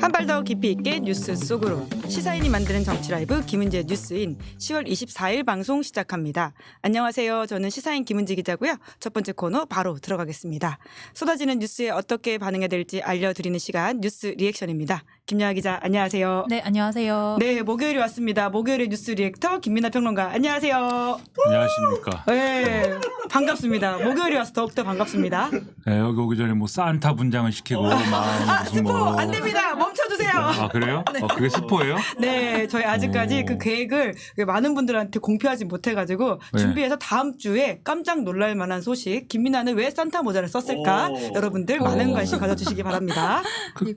한 발 더 깊이 있게 뉴스 속으로 시사인이 만드는 정치 라이브 김은지의 뉴스인 10월 24일 방송 시작합니다. 안녕하세요. 저는 시사인 김은지 기자고요. 첫 번째 코너 바로 들어가겠습니다. 쏟아지는 뉴스에 어떻게 반응해야 될지 알려드리는 시간 뉴스 리액션입니다. 김여하 기자 안녕하세요. 네, 안녕하세요. 네, 목요일이 왔습니다. 목요일의 뉴스 리액터 김민아 평론가 안녕하세요. 안녕하십니까. 네, 반갑습니다. 목요일이 와서 더욱더 반갑습니다. 네, 여기 오기 전에 뭐 산타 분장을 시키고 막 무슨 스포 뭐 안 됩니다. 멈춰주세요. 아 그래요? 그게 스포예요? 네, 저희 아직까지 오. 그 계획을 많은 분들한테 공표하지 못해가지고 네. 준비해서 다음 주에 깜짝 놀랄 만한 소식. 김민아는 왜 산타 모자를 썼을까? 여러분들 많은 관심 가져주시기 바랍니다.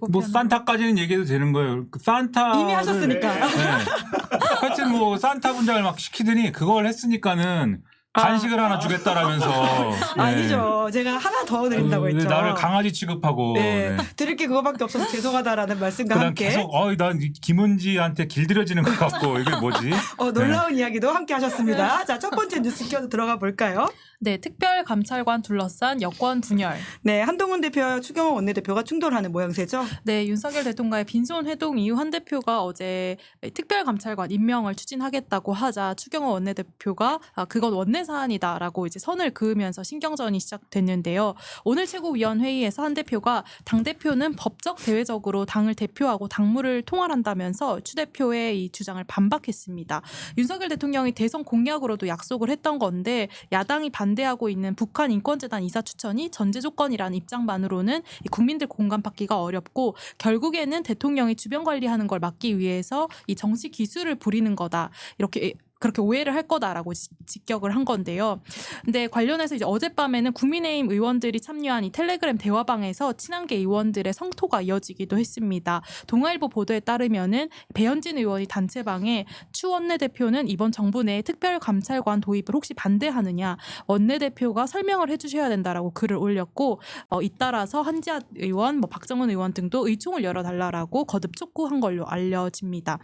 뭐 산타까지는 얘기해도 되는 거예요. 그 산타 이미 하셨으니까. 네. 하여튼 뭐 산타 분장을 막 시키더니 그걸 했으니까는 간식을 하나 주겠다라면서. 네. 아니죠. 제가 하나 더 드린다고 했죠. 나를 강아지 취급하고. 네. 네. 드릴 게 그거밖에 없어서 죄송하다라는 말씀과 그냥 함께 계속 난 김은지한테 길들여지는 것 같고 이게 뭐지? 놀라운 이야기도 함께 하셨습니다. 자, 첫 번째 뉴스 키워드 들어가 볼까요? 네, 특별감찰관 둘러싼 여권 분열. 네, 한동훈 대표와 추경호 원내대표가 충돌하는 모양새죠. 네, 윤석열 대통령과의 빈손 회동 이후 한 대표가 어제 특별감찰관 임명을 추진하겠다고 하자 추경호 원내대표가 그건 원내 사안이다라고 이제 선을 그으면서 신경전이 시작됐는데요. 오늘 최고위원회의에서 한 대표가 당 대표는 법적 대외적으로 당을 대표하고 당무를 통할한다면서 추 대표의 이 주장을 반박했습니다. 윤석열 대통령이 대선 공약으로도 약속을 했던 건데 야당이 반대하고 있는 북한 인권재단 이사 추천이 전제 조건이라는 입장만으로는 국민들 공감받기가 어렵고 결국에는 대통령이 주변 관리하는 걸 막기 위해서 이 정치 기술을 부리는 거다. 그렇게 오해를 할 거다라고 직격을 한 건데요. 근데 관련해서 이제 어젯밤에는 국민의힘 의원들이 참여한 이 텔레그램 대화방에서 친한계 의원들의 성토가 이어지기도 했습니다. 동아일보 보도에 따르면은 배현진 의원이 단체방에 추 원내대표는 이번 정부 내에 특별감찰관 도입을 혹시 반대하느냐 원내대표가 설명을 해주셔야 된다라고 글을 올렸고 잇따라서 한지아 의원, 박정은 의원 등도 의총을 열어달라라고 거듭 촉구한 걸로 알려집니다.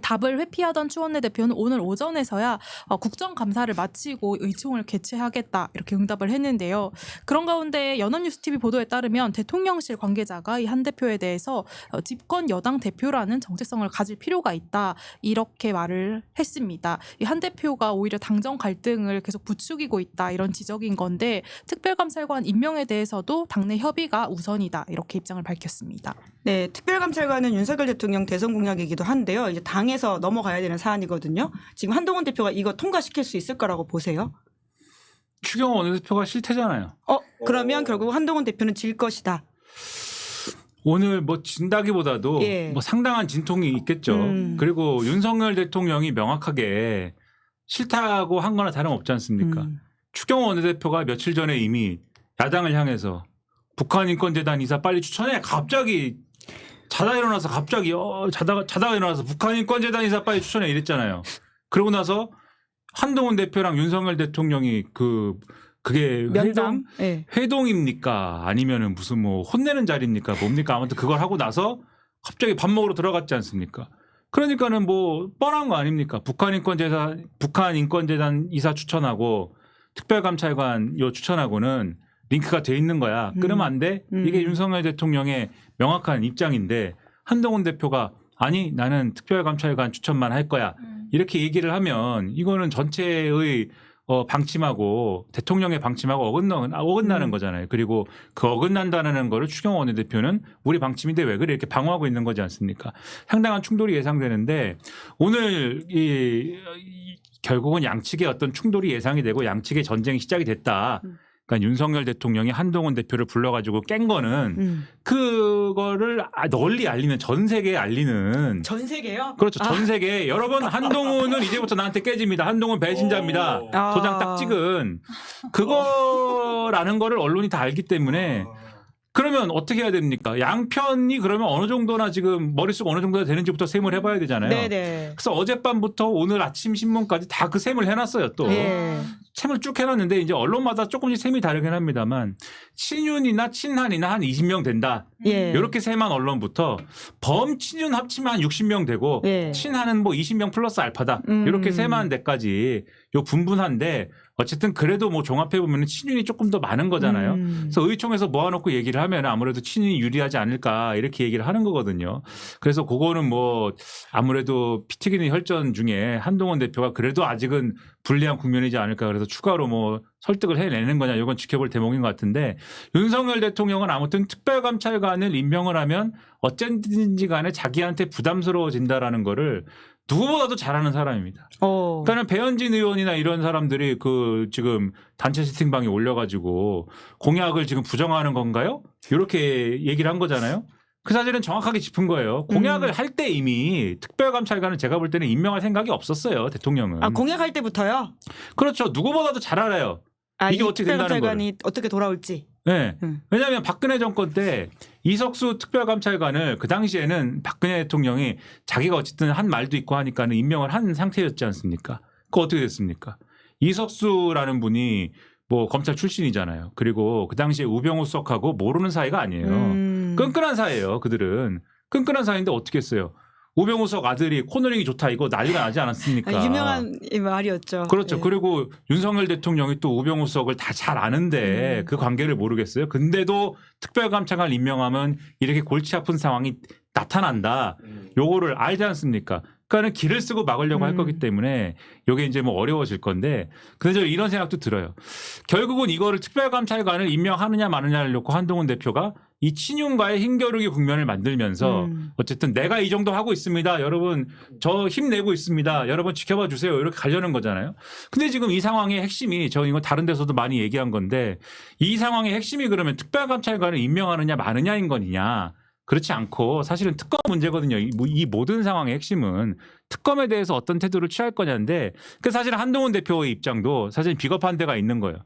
답을 회피하던 추 원내대표는 오늘 오전에서야 국정감사를 마치고 의총을 개최하겠다 이렇게 응답을 했는데요. 그런 가운데 연합뉴스TV 보도에 따르면 대통령실 관계자가 이 한 대표에 대해서 집권 여당 대표라는 정체성을 가질 필요가 있다 이렇게 말을 했습니다. 이 한 대표가 오히려 당정 갈등을 계속 부추기고 있다 이런 지적인 건데 특별감찰관 임명에 대해서도 당내 협의가 우선이다 이렇게 입장을 밝혔습니다. 네, 특별감찰관은 윤석열 대통령 대선 공약이기도 한데요. 이제 당에서 넘어가야 되는 사안이거든요. 지금 한동훈 대표가 이거 통과시킬 수 있을 거라고 보세요? 추경호 원내대표가 싫대잖아요. 그러면 결국 한동훈 대표는 질 것이다. 오늘 뭐 진다기보다도 예. 뭐 상당한 진통이 있겠죠. 그리고 윤석열 대통령이 명확하게 싫다고 한 거나 다름없지 않습니까? 추경호 원내대표가 며칠 전에 이미 야당을 향해서 북한인권재단 이사 빨리 추천해. 갑자기 자다 일어나서 자다가 일어나서 북한인권재단 이사 빨리 추천해 이랬잖아요. 그러고 나서 한동훈 대표랑 윤석열 대통령이 그게 면담? 네. 회동입니까? 아니면은 무슨 뭐 혼내는 자리입니까? 뭡니까? 아무튼 그걸 하고 나서 갑자기 밥 먹으러 들어갔지 않습니까? 그러니까는 뭐 뻔한 거 아닙니까? 북한 인권재단 이사 추천하고 특별감찰관 요 추천하고는 링크가 돼 있는 거야. 끊으면 안 돼? 이게 윤석열 대통령의 명확한 입장인데 한동훈 대표가 아니 나는 특별감찰관 추천만 할 거야. 이렇게 얘기를 하면 이거는 전체의 방침하고 대통령의 방침하고 어긋나는 거잖아요. 그리고 그 어긋난다는 거를 추경호 원내대표는 우리 방침인데 왜 그래 이렇게 방어하고 있는 거지 않습니까? 상당한 충돌이 예상되는데 오늘 결국은 양측의 어떤 충돌이 예상이 되고 양측의 전쟁이 시작이 됐다. 그러니까 윤석열 대통령이 한동훈 대표를 불러가지고 깬 거는 그거를 널리 알리는 전 세계에 알리는 전 세계요? 그렇죠. 전 세계에 여러분 한동훈은 이제부터 나한테 깨집니다. 한동훈 배신자입니다. 도장 딱 찍은 그거라는 거를 언론이 다 알기 때문에 그러면 어떻게 해야 됩니까? 양편이 그러면 어느 정도나 지금 머릿속 어느 정도나 되는지부터 셈을 해봐야 되잖아요. 네네. 그래서 어젯밤부터 오늘 아침 신문까지 다 그 셈을 해놨어요. 또 네. 셈을 쭉 해놨는데 이제 언론마다 조금씩 셈이 다르긴 합니다만 친윤이나 친한이나 한 20명 된다. 예. 이렇게 셈한 언론부터 범친윤 합치면 한 60명 되고 예. 친한은 뭐 20명 플러스 알파다. 이렇게 셈한 데까지 요 분분한데 어쨌든 그래도 뭐 종합해 보면 친윤이 조금 더 많은 거잖아요. 그래서 의총에서 모아놓고 얘기를 하면 아무래도 친윤이 유리하지 않을까 이렇게 얘기를 하는 거거든요. 그래서 그거는 뭐 아무래도 피 튀기는 혈전 중에 한동훈 대표가 그래도 아직은 불리한 국면이지 않을까 그래서 추가로 뭐 설득을 해내는 거냐 이건 지켜볼 대목인 것 같은데 윤석열 대통령은 아무튼 특별감찰관을 임명을 하면 어쨌든지 간에 자기한테 부담스러워진다라는 거를 누구보다도 잘하는 사람입니다. 그러니까 배현진 의원이나 이런 사람들이 그 지금 단체 채팅방에 올려가지고 공약을 지금 부정하는 건가요? 이렇게 얘기를 한 거잖아요. 그 사실은 정확하게 짚은 거예요. 공약을 할 때 이미 특별감찰관을 제가 볼 때는 임명할 생각이 없었어요. 대통령은. 아 공약할 때부터요? 그렇죠. 누구보다도 잘 알아요. 이게 어떻게 된다는 특별감찰관이 어떻게 돌아올지. 네. 왜냐하면 박근혜 정권 때 이석수 특별감찰관을 그 당시에는 박근혜 대통령이 자기가 어쨌든 한 말도 있고 하니까는 임명을 한 상태였지 않습니까? 그거 어떻게 됐습니까? 이석수라는 분이 뭐 검찰 출신이잖아요. 그리고 그 당시에 우병우 수석하고 모르는 사이가 아니에요. 끈끈한 사이예요. 그들은. 끈끈한 사이인데 어떻게 했어요? 우병우 수석 아들이 코너링이 좋다 이거 난리가 나지 않았습니까? 유명한 말이었죠. 그렇죠. 네. 그리고 윤석열 대통령이 또 우병우 수석을 다 잘 아는데 그 관계를 모르겠어요. 근데도 특별감찰관 임명하면 이렇게 골치 아픈 상황이 나타난다. 요거를 알지 않습니까? 그러니까는 길을 쓰고 막으려고 할 거기 때문에 이게 이제 뭐 어려워질 건데 근데 저 이런 생각도 들어요. 결국은 이거를 특별감찰관을 임명하느냐 마느냐를 놓고 한동훈 대표가 이 친윤과의 힘겨루기 국면을 만들면서 어쨌든 내가 이 정도 하고 있습니다. 여러분 저 힘내고 있습니다. 여러분 지켜봐 주세요. 이렇게 가려는 거잖아요. 근데 지금 이 상황의 핵심이 저 이거 다른 데서도 많이 얘기한 건데 이 상황의 핵심이 그러면 특별감찰관을 임명하느냐 마느냐인 거냐. 그렇지 않고 사실은 특검 문제거든요. 이 모든 상황의 핵심은 특검에 대해서 어떤 태도를 취할 거냐인데 그 사실 한동훈 대표의 입장도 사실 비겁한 데가 있는 거예요.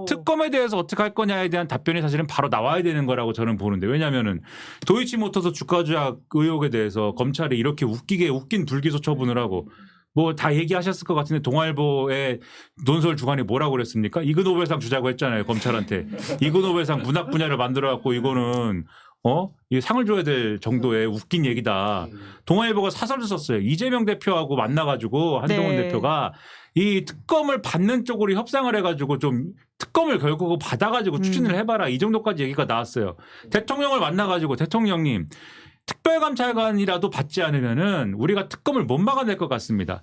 특검에 대해서 어떻게 할 거냐에 대한 답변이 사실은 바로 나와야 되는 거라고 저는 보는데 왜냐하면은 도이치모터스 주가 조작 의혹에 대해서 검찰이 이렇게 웃긴 불기소 처분을 하고 뭐 다 얘기하셨을 것 같은데 동아일보의 논설 주간에 뭐라고 그랬습니까? 이그노벨상 주자고 했잖아요. 검찰한테. 이그노벨상 문학 분야를 만들어 갖고 이거는 이 상을 줘야 될 정도의 웃긴 얘기다. 동아일보가 사설을 썼어요. 이재명 대표하고 만나가지고 한동훈 네. 대표가 이 특검을 받는 쪽으로 협상을 해가지고 좀 특검을 결국 받아가지고 추진을 해봐라. 이 정도까지 얘기가 나왔어요. 대통령을 만나가지고 대통령님 특별감찰관이라도 받지 않으면은 우리가 특검을 못 막아낼 것 같습니다.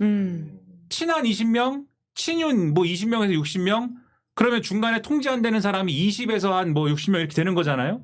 친한 20명, 친윤 뭐 20명에서 60명 그러면 중간에 통제 안 되는 사람이 20에서 한 뭐 60명 이렇게 되는 거잖아요.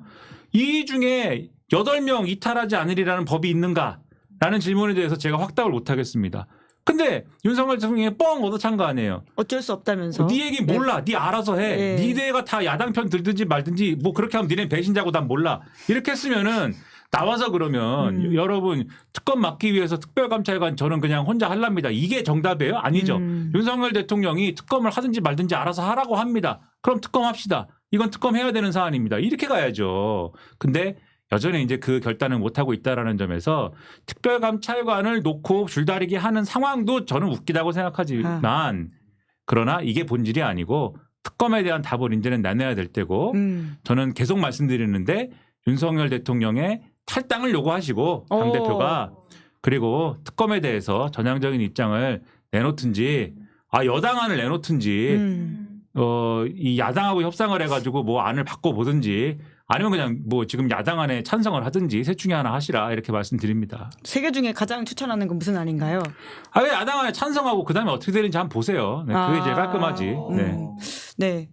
이 중에 8명 이탈하지 않으리라는 법이 있는가라는 질문에 대해서 제가 확답을 못 하겠습니다. 근데 윤석열 대통령이 뻥 얻어찬 거 아니에요. 어쩔 수 없다면서. 네 얘기 몰라. 네 알아서 해. 네. 니네가 다 야당 편 들든지 말든지 뭐 그렇게 하면 니네 배신자고 난 몰라. 이렇게 했으면은 나와서 그러면 여러분 특검 막기 위해서 특별감찰관 저는 그냥 혼자 할랍니다. 이게 정답이에요? 아니죠. 윤석열 대통령이 특검을 하든지 말든지 알아서 하라고 합니다. 그럼 특검합시다. 이건 특검해야 되는 사안입니다. 이렇게 가야죠. 근데 여전히 이제 그 결단을 못하고 있다라는 점에서 특별감찰관을 놓고 줄다리기 하는 상황도 저는 웃기다고 생각하지만 그러나 이게 본질이 아니고 특검에 대한 답을 이제는 내놔야 될 때고 저는 계속 말씀드리는데 윤석열 대통령의 탈당을 요구하시고 당대표가 그리고 특검에 대해서 전향적인 입장을 내놓든지 여당안을 내놓든지 이 야당하고 협상을 해가지고 뭐 안을 바꿔보든지 아니면 그냥 뭐 지금 야당안에 찬성을 하든지 셋 중에 하나 하시라 이렇게 말씀드립니다. 세 개 중에 가장 추천하는 건 무슨 안인가요? 왜 야당안에 찬성하고 그다음에 어떻게 되는지 한번 보세요. 네, 그게 제일 깔끔하지. 네. 네.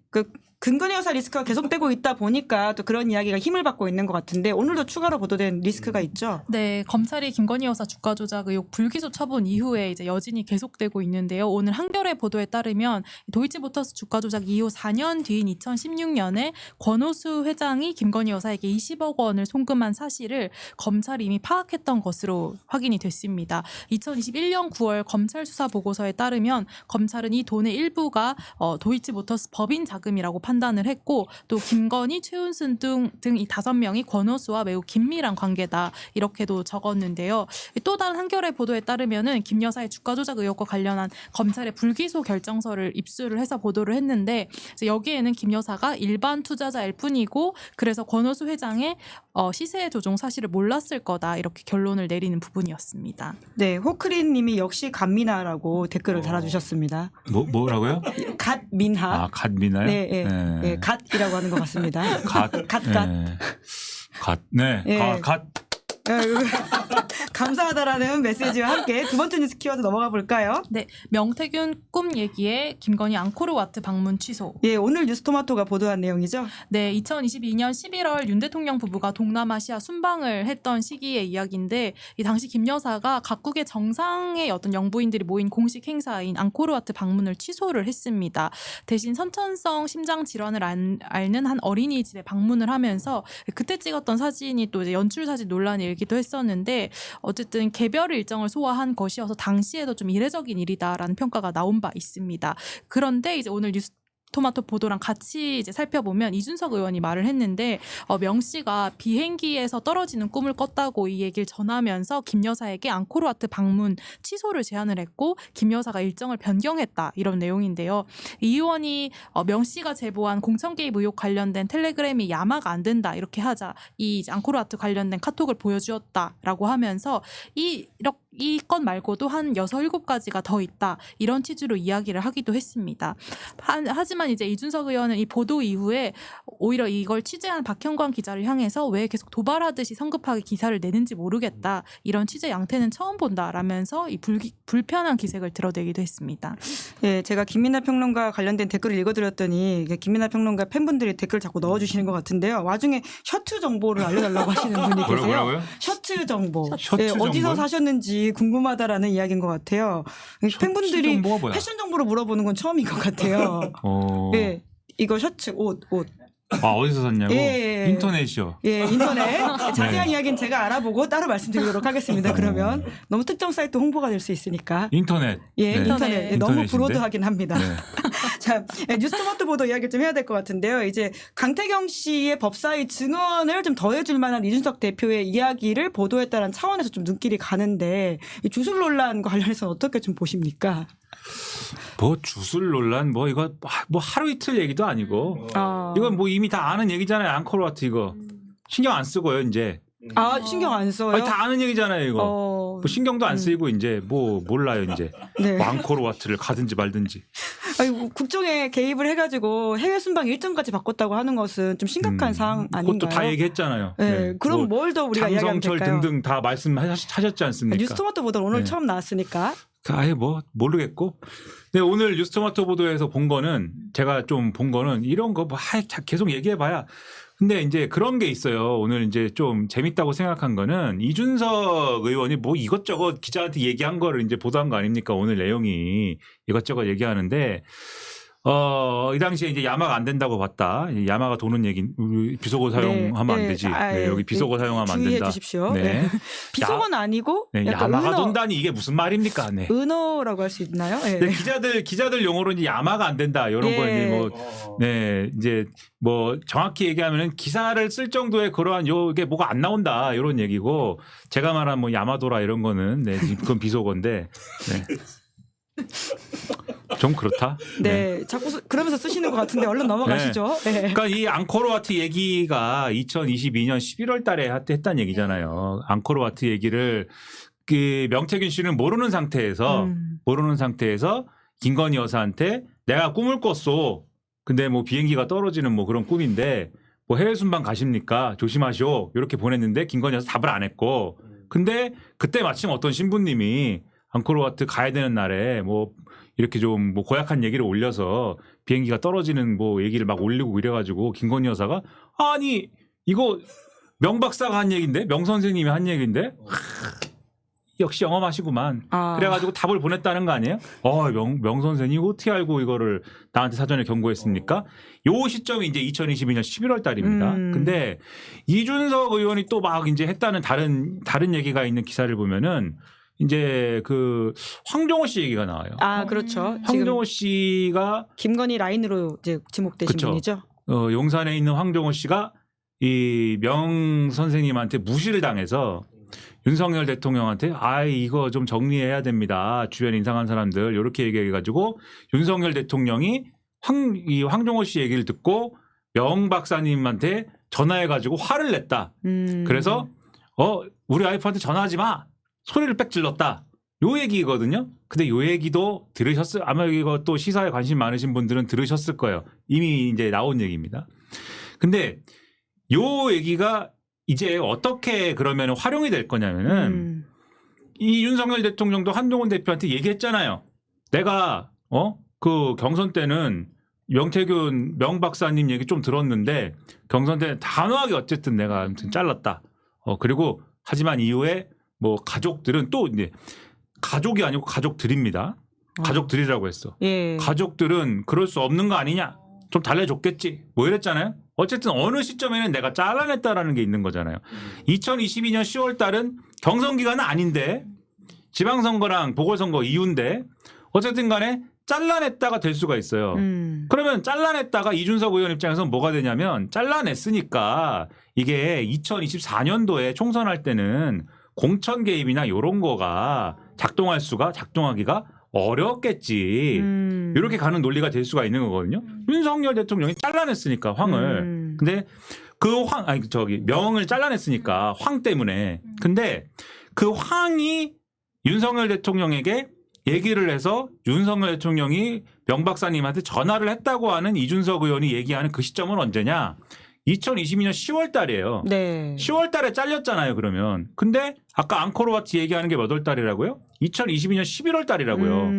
근거리 여사 리스크가 계속되고 있다 보니까 또 그런 이야기가 힘을 받고 있는 것 같은데 오늘도 추가로 보도된 리스크가 있죠. 네, 검찰이 김건희 여사 주가 조작 의혹 불기소 처분 이후에 이제 여진이 계속되고 있는데요. 오늘 한겨레 보도에 따르면 도이치모터스 주가 조작 이후 4년 뒤인 2016년에 권오수 회장이 김건희 여사에게 20억 원을 송금한 사실을 검찰이 이미 파악했던 것으로 확인이 됐습니다. 2021년 9월 검찰 수사 보고서에 따르면 검찰은 이 돈의 일부가 도이치모터스 법인 자금이라고 판단을 했고 또 김건희, 최은순 등 이 5명이 권오수와 매우 긴밀한 관계다 이렇게도 적었는데요. 또 다른 한겨레 보도에 따르면은 김 여사의 주가 조작 의혹과 관련한 검찰의 불기소 결정서를 입수를 해서 보도를 했는데 이제 여기에는 김 여사가 일반 투자자일 뿐이고 그래서 권오수 회장의 시세 조종 사실을 몰랐을 거다 이렇게 결론을 내리는 부분이었습니다. 네, 호크린님이 역시 갓미나라고 댓글을 달아주셨습니다. 뭐라고요? 갓민하. 아, 갓미나요? 네, 네, 네, 갓이라고 하는 것 같습니다. 갓. 갓. 네. 예. 갓. 감사하다라는 메시지와 함께 두 번째 뉴스 키워드 넘어가 볼까요? 네, 명태균 꿈 얘기에 김건희 앙코르와트 방문 취소. 예, 오늘 뉴스토마토가 보도한 내용이죠. 네, 2022년 11월 윤 대통령 부부가 동남아시아 순방을 했던 시기의 이야기인데 이 당시 김 여사가 각국의 정상의 어떤 영부인들이 모인 공식 행사인 앙코르와트 방문을 취소를 했습니다. 대신 선천성 심장 질환을 앓는 한 어린이집에 방문을 하면서 그때 찍었던 사진이 또 이제 연출 사진 논란이 일기도 했었는데 어쨌든 개별 일정을 소화한 것이어서 당시에도 좀 이례적인 일이다라는 평가가 나온 바 있습니다. 그런데 이제 오늘 뉴스 토마토 보도랑 같이 이제 살펴보면 이준석 의원이 말을 했는데 명 씨가 비행기에서 떨어지는 꿈을 꿨다고 이 얘기를 전하면서 김 여사에게 앙코르와트 방문 취소를 제안을 했고 김 여사가 일정을 변경했다 이런 내용인데요. 이 의원이 명 씨가 제보한 공천 개입 의혹 관련된 텔레그램이 야마가 안 된다 이렇게 하자 이 앙코르와트 관련된 카톡을 보여주었다라고 하면서 이 건 말고도 한 6, 7가지가 더 있다 이런 취지로 이야기를 하기도 했습니다. 하지만 이제 이준석 의원은 이 보도 이후에 오히려 이걸 취재한 박형광 기자를 향해서 왜 계속 도발하듯이 성급하게 기사를 내는지 모르겠다 이런 취재 양태는 처음 본다라면서 이 불편한 기색을 드러내기도 했습니다. 예, 제가 김민하 평론가 관련된 댓글을 읽어드렸더니 김민하 평론가 팬분들이 댓글 자꾸 넣어주시는 것 같은데요. 와중에 셔츠 정보를 알려달라고 하시는 분이 계세요. 뭐라고요? 셔츠 정보. 셔츠 예, 어디서 정보요? 사셨는지 궁금하다라는 이야기인 것 같아요. 팬분들이 정보가 뭐야? 패션 정보를 물어보는 건 처음인 것 같아요. 예, 이거 셔츠, 옷. 아, 어디서 샀냐고? 예. 인터넷이요. 예, 인터넷. 자세한 네. 이야기는 제가 알아보고 따로 말씀드리도록 하겠습니다. 그러면 너무 특정 사이트 홍보가 될 수 있으니까. 인터넷. 예, 네. 인터넷. 예, 너무 인터넷인데? 브로드하긴 합니다. 네. 자, 뉴스토마토 보도 이야기를 좀 해야 될 것 같은데요. 이제 강태경 씨의 법사위 증언을 좀 더해줄 만한 이준석 대표의 이야기를 보도했다는 차원에서 좀 눈길이 가는데 이 주술 논란과 관련해서 어떻게 좀 보십니까? 뭐 주술 논란 이거 뭐 하루 이틀 얘기도 아니고 이건 뭐 이미 다 아는 얘기잖아요. 앙코르와트 이거 신경 안 쓰고요 이제. 신경 안 써요? 아니, 다 아는 얘기잖아요 이거. 뭐 신경도 안 쓰이고 이제 뭐 몰라요 이제. 네. 뭐 앙코르와트를 가든지 말든지. 아니, 국정에 개입을 해가지고 해외 순방 일정까지 바꿨다고 하는 것은 좀 심각한 사항 아닌가요? 그것도 다 얘기했잖아요. 네. 그럼 뭘 더 우리가 이야기하면 장성철 될까요? 등등 다 말씀하셨지 않습니까? 뉴스토마토 보도 오늘 네. 처음 나왔으니까. 아예 뭐 모르겠고. 근데 오늘 뉴스토마토 보도에서 본 거는 제가 좀 본 거는 이런 거 계속 얘기해봐야. 근데 이제 그런 게 있어요. 오늘 이제 좀 재밌다고 생각한 거는 이준석 의원이 뭐 이것저것 기자한테 얘기한 거를 이제 보도한 거 아닙니까? 오늘 내용이 이것저것 얘기하는데 이 당시에 이제 야마가 안 된다고 봤다. 야마가 도는 얘기, 비속어 사용하면 안 되지. 네, 여기 비속어 사용하면 안 된다. 주의해 주십시오. 네. 네. 비속어는 아니고 네, 약간 야마가 은어, 돈다니 이게 무슨 말입니까? 네. 은어라고 할 수 있나요? 네. 네, 기자들 용어로 이제 야마가 안 된다 이런 거 이제 네, 이제 뭐 정확히 얘기하면은 기사를 쓸 정도의 그러한 요게 뭐가 안 나온다 이런 얘기고 제가 말한 뭐 야마도라 이런 거는 네, 그건 비속어인데. 네. 좀 그렇다. 네, 자꾸 그러면서 쓰시는 것 같은데 얼른 넘어가시죠. 네. 그러니까 이 앙코르와트 얘기가 2022년 11월 달에 했다는 얘기잖아요. 앙코르와트 얘기를 그 명태균 씨는 모르는 상태에서 김건희 여사한테 내가 꿈을 꿨어. 근데 뭐 비행기가 떨어지는 뭐 그런 꿈인데 뭐 해외 순방 가십니까? 조심하시오. 이렇게 보냈는데 김건희 여사 답을 안 했고. 근데 그때 마침 어떤 신부님이 앙코르와트 가야 되는 날에 뭐 이렇게 좀 뭐 고약한 얘기를 올려서 비행기가 떨어지는 뭐 얘기를 막 올리고 이래가지고 김건희 여사가 아니 이거 명 박사가 한 얘기인데 명 선생님이 한 얘기인데 역시 영험하시구만. 그래가지고 답을 보냈다는 거 아니에요? 명 선생님 어떻게 알고 이거를 나한테 사전에 경고했습니까? 요 시점이 이제 2022년 11월 달입니다. 근데 이준석 의원이 또 막 이제 했다는 다른 얘기가 있는 기사를 보면은 이제 그 황정호 씨 얘기가 나와요. 아 그렇죠. 지금 황정호 씨가 김건희 라인으로 이제 지목되신 그쵸. 분이죠. 용산에 있는 황정호 씨가 이 명 선생님한테 무시를 당해서 윤석열 대통령한테 이거 좀 정리해야 됩니다. 주변 인상한 사람들 이렇게 얘기해가지고 윤석열 대통령이 황정호 씨 얘기를 듣고 명 박사님한테 전화해가지고 화를 냈다. 그래서 우리 와이프한테 전화하지 마. 소리를 빽 질렀다. 요 얘기거든요. 근데 요 얘기도 들으셨어요. 아마 이거 또 시사에 관심 많으신 분들은 들으셨을 거예요. 이미 이제 나온 얘기입니다. 근데 요 얘기가 이제 어떻게 그러면 활용이 될 거냐면은 이 윤석열 대통령도 한동훈 대표한테 얘기했잖아요. 내가 그 경선 때는 명태균 명 박사님 얘기 좀 들었는데 경선 때는 단호하게 어쨌든 내가 아무튼 잘랐다. 그리고 하지만 이후에 뭐 가족들은 또 이제 가족이 아니고 가족들입니다. 가족들이라고 했어. 예. 가족들은 그럴 수 없는 거 아니냐? 좀 달래줬겠지. 뭐 이랬잖아요. 어쨌든 어느 시점에는 내가 잘라냈다라는 게 있는 거잖아요. 2022년 10월 달은 경선 기간은 아닌데 지방선거랑 보궐선거 이후인데 어쨌든 간에 잘라냈다가 될 수가 있어요. 그러면 잘라냈다가 이준석 의원 입장에서는 뭐가 되냐면 잘라냈으니까 이게 2024년도에 총선할 때는 공천 개입이나 이런 거가 작동하기가 어렵겠지. 이렇게 가는 논리가 될 수가 있는 거거든요. 윤석열 대통령이 잘라냈으니까 황을. 근데 명을 잘라냈으니까 황 때문에. 근데 그 황이 윤석열 대통령에게 얘기를 해서 윤석열 대통령이 명 박사님한테 전화를 했다고 하는 이준석 의원이 얘기하는 그 시점은 언제냐? 2022년 10월 달이에요. 네. 10월 달에 잘렸잖아요, 그러면. 근데 아까 앙코르와트 얘기하는 게 몇 월 달이라고요? 2022년 11월 달이라고요.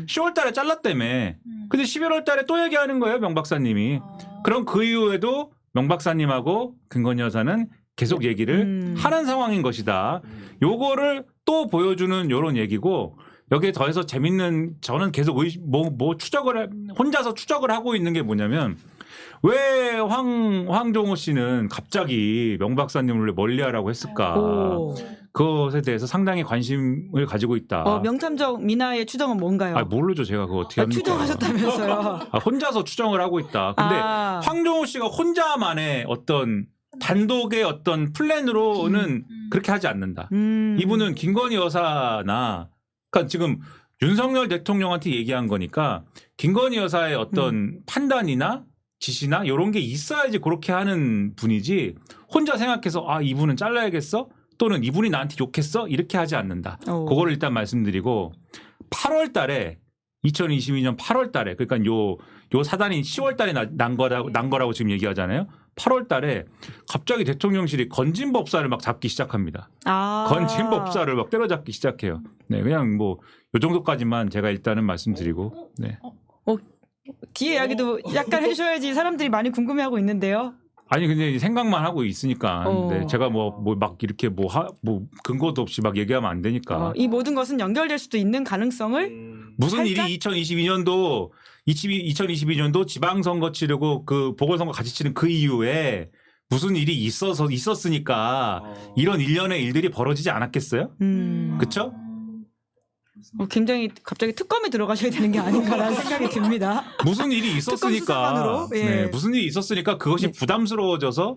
10월 달에 잘랐다며. 근데 11월 달에 또 얘기하는 거예요, 명 박사님이. 그럼 그 이후에도 명 박사님하고 김건희 여사는 계속 얘기를 하는 상황인 것이다. 요거를 또 보여주는 요런 얘기고 여기에 더해서 재밌는 저는 계속 혼자서 추적을 하고 있는 게 뭐냐면 왜 황정호 씨는 갑자기 명 박사님을 멀리하라고 했을까? 그것에 대해서 상당히 관심을 가지고 있다. 명탐정 미나의 추정은 뭔가요? 모르죠. 제가 그거 어떻게 합니까? 추정하셨다면서요. 혼자서 추정을 하고 있다. 근데 황정호 씨가 혼자만의 어떤 단독의 어떤 플랜으로는 그렇게 하지 않는다. 이분은 김건희 여사나 그러니까 지금 윤석열 대통령한테 얘기한 거니까 김건희 여사의 어떤 판단이나 지시나 이런 게 있어야지 그렇게 하는 분이지 혼자 생각해서 이분은 잘라야겠어? 또는 이분이 나한테 욕했어? 이렇게 하지 않는다. 그거를 일단 말씀드리고 8월 달에 2022년 8월 달에 그러니까 요 사단이 10월 달에 난 거라고 지금 얘기하잖아요. 8월 달에 갑자기 대통령실이 건진법사를 막 잡기 시작합니다. 건진법사를 막 때려잡기 시작해요. 네, 그냥 뭐 요 정도까지만 제가 일단은 말씀드리고 네. 뒤에 이야기도 약간 해주셔야지 사람들이 많이 궁금해하고 있는데요. 아니 근데 생각만 하고 있으니까 네, 제가 뭐 막 이렇게 뭐 근거도 없이 막 얘기하면 안 되니까 이 모든 것은 연결될 수도 있는 가능성을 무슨 살짝? 일이 2022년도 지방선거 치르고 그 보궐선거 같이 치른 그 이후에 무슨 일이 있었으니까 이런 일련의 일들이 벌어지지 않았겠어요? 그렇죠? 굉장히 갑자기 특검에 들어가셔야 되는 게 아닌가라는 생각이 듭니다. 무슨 일이 있었으니까 네, 무슨 일이 있었으니까 그것이 부담스러워져서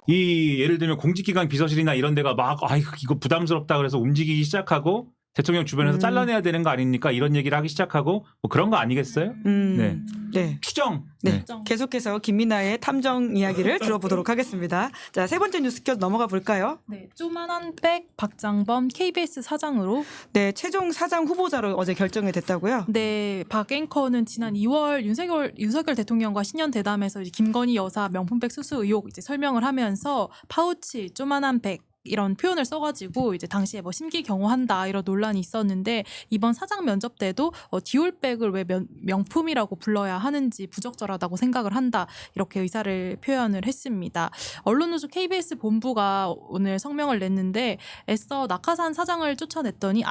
예를 들면 공직기관 비서실이나 이런 데가 막 이거 부담스럽다 그래서 움직이기 시작하고 대통령 주변에서 잘라내야 되는 거 아닙니까? 이런 얘기를 하기 시작하고 뭐 그런 거 아니겠어요? 네. 네. 추정. 네. 계속해서 김민아의 탐정 이야기를 들어보도록 하겠습니다. 자, 세 번째 뉴스 켜 넘어가 볼까요? 네, 쪼만한 백 박장범 KBS 사장으로. 네, 최종 사장 후보자로 어제 결정이 됐다고요? 네, 박 앵커는 지난 2월 윤석열 대통령과 신년 대담에서 이제 김건희 여사 명품백 수수 의혹 이제 설명을 하면서 파우치, 쪼만한 백 이런 표현을 써가지고 이제 당시에 뭐 심기경호한다 이런 논란이 있었는데 이번 사장 면접 때도 디올백을 왜 명품이라고 불러야 하는지 부적절하다고 생각을 한다 이렇게 의사를 표현을 했습니다. 언론노조 KBS 본부가 오늘 성명을 냈는데 애써 낙하산 사장을 쫓아냈더니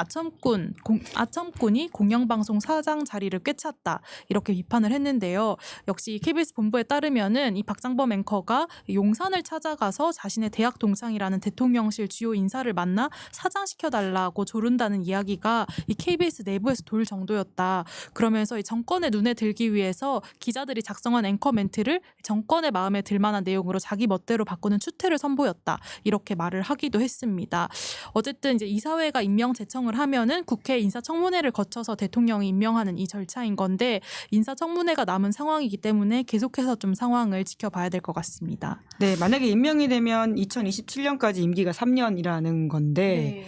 아첨꾼이 공영방송 사장 자리를 꿰찼다 이렇게 비판을 했는데요. 역시 KBS 본부에 따르면은 이 박장범 앵커가 용산을 찾아가서 자신의 대학 동창이라는 대통령 대통령실 주요 인사를 만나 사장시켜달라고 조른다는 이야기가 이 KBS 내부에서 돌 정도였다. 그러면서 이 정권의 눈에 들기 위해서 기자들이 작성한 앵커 멘트를 정권의 마음에 들만한 내용으로 자기 멋대로 바꾸는 추태를 선보였다. 이렇게 말을 하기도 했습니다. 어쨌든 이제 이사회가 임명 제청을 하면은 국회 인사청문회를 거쳐서 대통령이 임명하는 이 절차인 건데 인사청문회가 남은 상황이기 때문에 계속해서 좀 상황을 지켜봐야 될 것 같습니다. 네, 만약에 임명이 되면 2027년까지 임기가 3년이라는 건데,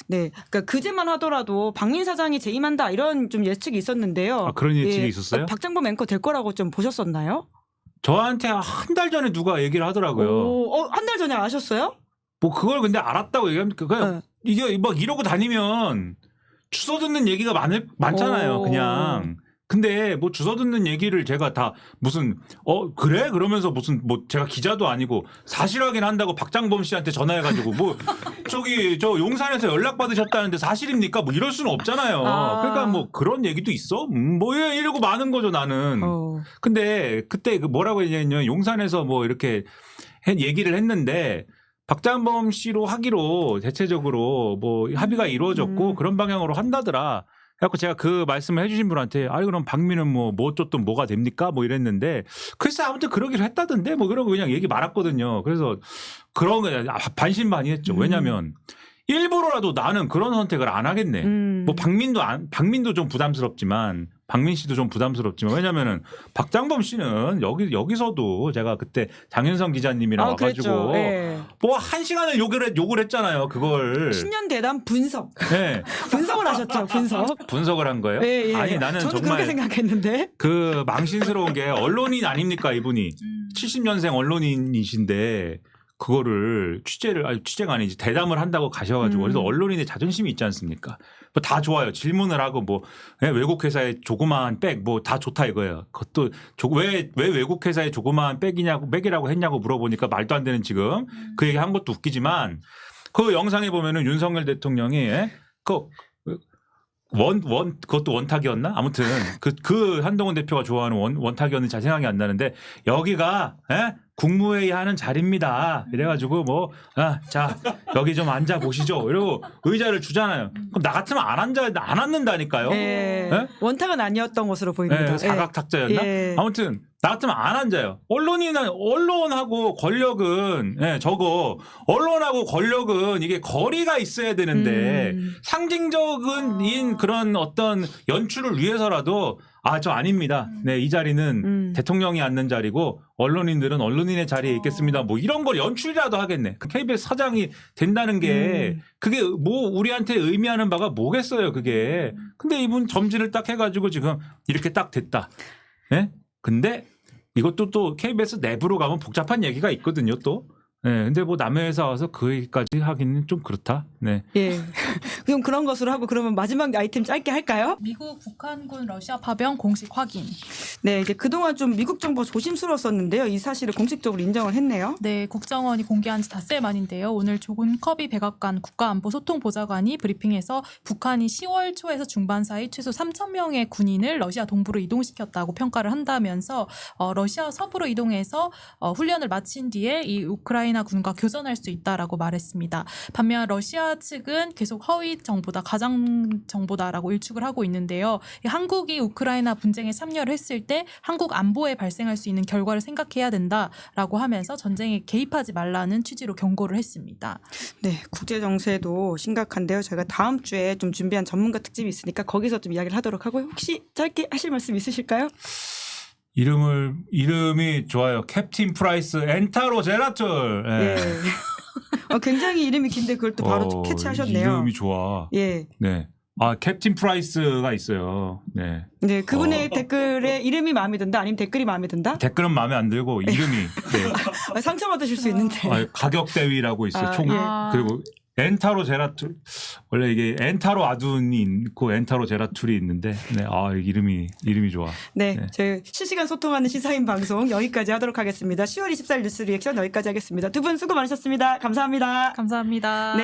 네, 그러니까 그제만 하더라도 박민 사장이 재임한다 이런 좀 예측이 있었는데요. 아, 그런 예측이 예, 있었어요? 박장범 앵커 될 거라고 좀 보셨었나요? 저한테 한 달 전에 누가 얘기를 하더라고요. 한 달 전에 아셨어요? 뭐 그걸 근데 알았다고 얘기하면 그냥 네. 이게 막 이러고 다니면 주워 듣는 얘기가 많잖아요. 오. 그냥. 근데 뭐 주워 듣는 얘기를 제가 다 무슨 그래? 그러면서 무슨 뭐 제가 기자도 아니고 사실 확인한다고 박장범 씨한테 전화해가지고 뭐 저기 저 용산에서 연락 받으셨다는데 사실입니까? 뭐 이럴 수는 없잖아요. 아. 그러니까 뭐 그런 얘기도 있어? 뭐 이러고 마는 거죠 나는. 근데 그때 그 뭐라고 했냐면 용산에서 뭐 이렇게 얘기를 했는데 박장범 씨로 하기로 대체적으로 뭐 합의가 이루어졌고 그런 방향으로 한다더라. 그래갖고 제가 그 말씀을 해주신 분한테 아이 그럼 박민은 뭐 어쩌든 뭐가 됩니까? 뭐 이랬는데 글쎄 아무튼 그러기로 했다던데 뭐 그러고 그냥 얘기 말았거든요. 그래서 그런 거 반신반의했죠. 왜냐하면 일부러라도 나는 그런 선택을 안 하겠네. 뭐 박민도 좀 부담스럽지만 박민 씨도 좀 부담스럽지만 왜냐면은 박장범 씨는 여기서도 제가 그때 장윤성 기자님이랑 와가지고 네. 뭐 1시간을 욕을 했잖아요. 그걸 10년 대담 분석. 네. 분석을 하셨죠. 분석을 한 거예요? 예, 예. 아니 나는 저는 정말 그렇게 생각했는데. 그 망신스러운 게 언론인 아닙니까 이분이 70년생 언론인이신데 그거를 취재가 아니지 대담을 한다고 가셔가지고 그래서 언론인의 자존심이 있지 않습니까? 뭐 다 좋아요. 질문을 하고 뭐 외국 회사의 조그마한 백 뭐 다 좋다 이거예요. 그것도 왜 외국 회사의 조그마한 백이라고 했냐고 물어보니까 말도 안 되는 지금 그 얘기 한 것도 웃기지만 그 영상에 보면은 윤석열 대통령이 그것도 원탁이었나? 아무튼 그 한동훈 대표가 좋아하는 원탁이었는지 잘 생각이 안 나는데 여기가 국무회의 하는 자리입니다. 이래가지고 자 여기 좀 앉아 보시죠. 이러고 의자를 주잖아요. 그럼 나 같으면 안 앉는다니까요. 예. 원탁은 아니었던 것으로 보입니다. 사각탁자였나? 예. 아무튼 나 같으면 안 앉아요. 언론하고 권력은 언론하고 권력은 이게 거리가 있어야 되는데 상징적인 그런 어떤 연출을 위해서라도 저 아닙니다. 네, 이 자리는 대통령이 앉는 자리고 언론인들은 언론인의 자리에 있겠습니다. 뭐 이런 걸 연출이라도 하겠네. KBS 사장이 된다는 게 그게 뭐 우리한테 의미하는 바가 뭐겠어요, 그게. 근데 이분 점지를 딱 해가지고 지금 이렇게 딱 됐다. 네? 근데 이것도 또 KBS 내부로 가면 복잡한 얘기가 있거든요, 또. 네, 근데 뭐 남의 회사 와서 그 얘기까지 하기는 좀 그렇다. 네. 예. 그럼 그런 것으로 하고 그러면 마지막 아이템 짧게 할까요? 미국 북한군 러시아 파병 공식 확인. 네, 이제 그동안 좀 미국 정부 조심스러웠었는데요. 이 사실을 공식적으로 인정을 했네요. 네, 국정원이 공개한 지 닷새 만인데요. 오늘 존 커비 백악관 국가안보소통보좌관이 브리핑에서 북한이 10월 초에서 중반 사이 최소 3,000명의 군인을 러시아 동부로 이동시켰다고 평가를 한다면서 러시아 서부로 이동해서 훈련을 마친 뒤에 이 우크라이나 군과 교전할 수 있다라고 말했습니다. 반면 러시아 측은 계속 허위 정보다, 가장 정보다라고 일축을 하고 있는데요. 한국이 우크라이나 분쟁에 참여를 했을 때 한국 안보에 발생할 수 있는 결과를 생각해야 된다라고 하면서 전쟁에 개입하지 말라는 취지로 경고를 했습니다. 네, 국제 정세도 심각한데요. 저희가 다음 주에 좀 준비한 전문가 특집이 있으니까 거기서 좀 이야기를 하도록 하고요. 혹시 짧게 하실 말씀 있으실까요? 이름이 좋아요. 캡틴 프라이스 엔타로 제라툴. 예. 굉장히 이름이 긴데 그걸 또 바로 캐치하셨네요. 이름이 좋아. 예. 네. 캡틴 프라이스가 있어요. 네. 네, 그분의 댓글에 이름이 마음에 든다, 아니면 댓글이 마음에 든다? 댓글은 마음에 안 들고 이름이 네. 상처받으실 수 있는데. 가격 대위라고 있어요. 총 예. 그리고 엔타로 제라툴 원래 이게 엔타로 아둔이 있고 엔타로 제라툴이 있는데 이름이 좋아. 네, 저희 실시간 소통하는 시사인 방송 여기까지 하도록 하겠습니다. 10월 24일 뉴스 리액션 여기까지 하겠습니다. 두 분 수고 많으셨습니다. 감사합니다. 감사합니다. 네.